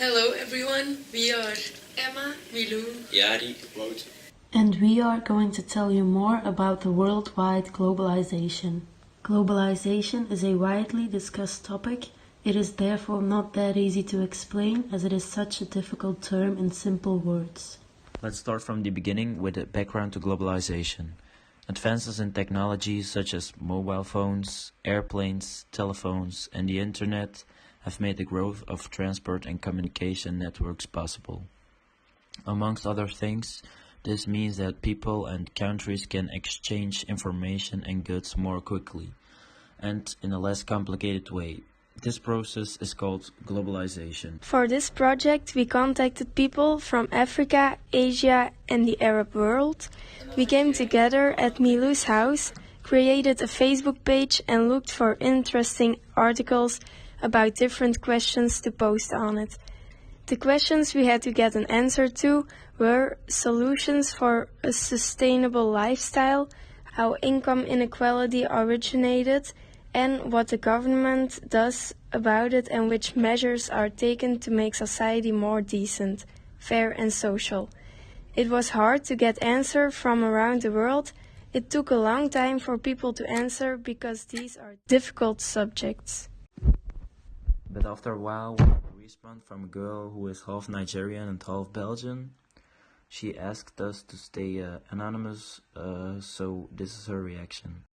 Hello everyone, we are Emma, Milou, Yari, Wout. And we are going to tell you more about the worldwide globalization. Globalization is a widely discussed topic. It is therefore not that easy to explain as it is such a difficult term in simple words. Let's start from the beginning with a background to globalization. Advances in technology such as mobile phones, airplanes, telephones, and the internet have made the growth of transport and communication networks possible. Amongst other things, this means that people and countries can exchange information and goods more quickly, and in a less complicated way. This process is called globalization. For this project, we contacted people from Africa, Asia, and the Arab world. We came together at Milou's house, created a Facebook page, and looked for interesting articles about different questions to post on it. The questions we had to get an answer to were solutions for a sustainable lifestyle, how income inequality originated, and what the government does about it and which measures are taken to make society more decent, fair and social. It was hard to get answers from around the world. It took a long time for people to answer because these are difficult subjects. But after a while, we got a response from a girl who is half Nigerian and half Belgian. She asked us to stay anonymous, so this is her reaction.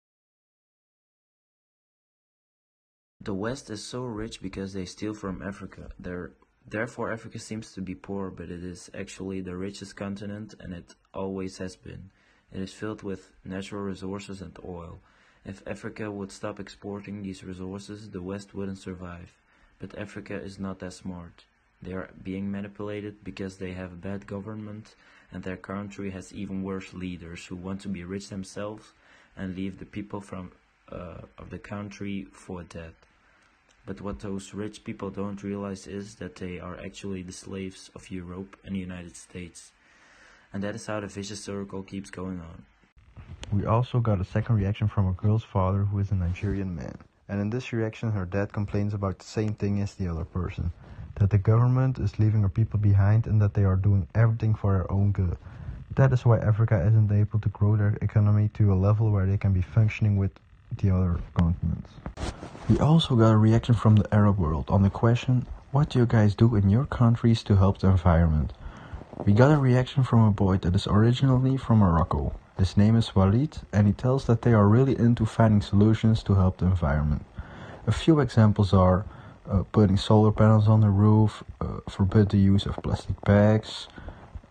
The West is so rich because they steal from Africa. Therefore, Africa seems to be poor, but it is actually the richest continent, and it always has been. It is filled with natural resources and oil. If Africa would stop exporting these resources, the West wouldn't survive. But Africa is not that smart. They are being manipulated because they have a bad government, and their country has even worse leaders who want to be rich themselves and leave the people of the country for dead. But what those rich people don't realize is that they are actually the slaves of Europe and the United States. And that is how the vicious circle keeps going on. We also got a second reaction from a girl's father who is a Nigerian man. And in this reaction her dad complains about the same thing as the other person. That the government is leaving her people behind and that they are doing everything for their own good. That is why Africa isn't able to grow their economy to a level where they can be functioning with the other continents. We also got a reaction from the Arab world on the question, what do you guys do in your countries to help the environment? We got a reaction from a boy that is originally from Morocco. His name is Walid, and he tells that they are really into finding solutions to help the environment. A few examples are putting solar panels on the roof, forbid the use of plastic bags,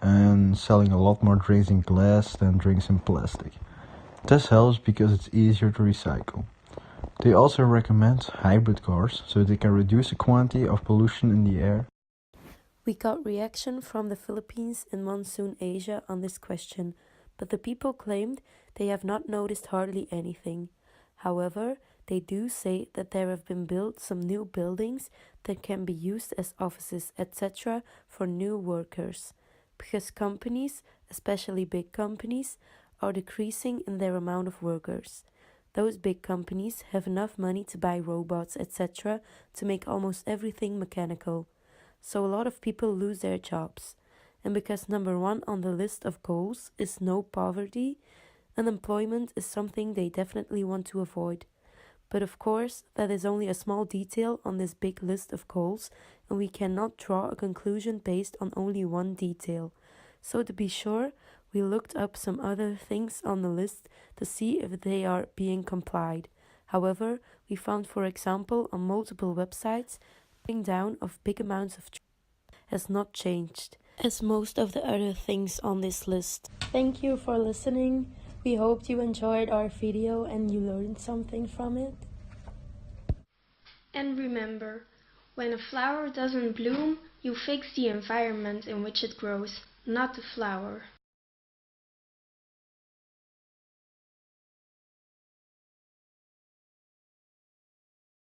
and selling a lot more drinks in glass than drinks in plastic. This helps because it's easier to recycle. They also recommend hybrid cars so they can reduce the quantity of pollution in the air. We got reaction from the Philippines and Monsoon Asia on this question, but the people claimed they have not noticed hardly anything. However, they do say that there have been built some new buildings that can be used as offices, etc. for new workers, because companies, especially big companies, are decreasing in their amount of workers. Those big companies have enough money to buy robots, etc. to make almost everything mechanical. So a lot of people lose their jobs. And because number one on the list of goals is no poverty, unemployment is something they definitely want to avoid. But of course, that is only a small detail on this big list of goals, and we cannot draw a conclusion based on only one detail. So to be sure, we looked up some other things on the list to see if they are being complied. However, we found, for example, on multiple websites, cutting down of big amounts of trees has not changed, as most of the other things on this list. Thank you for listening. We hoped you enjoyed our video and you learned something from it. And remember, when a flower doesn't bloom, you fix the environment in which it grows, not the flower.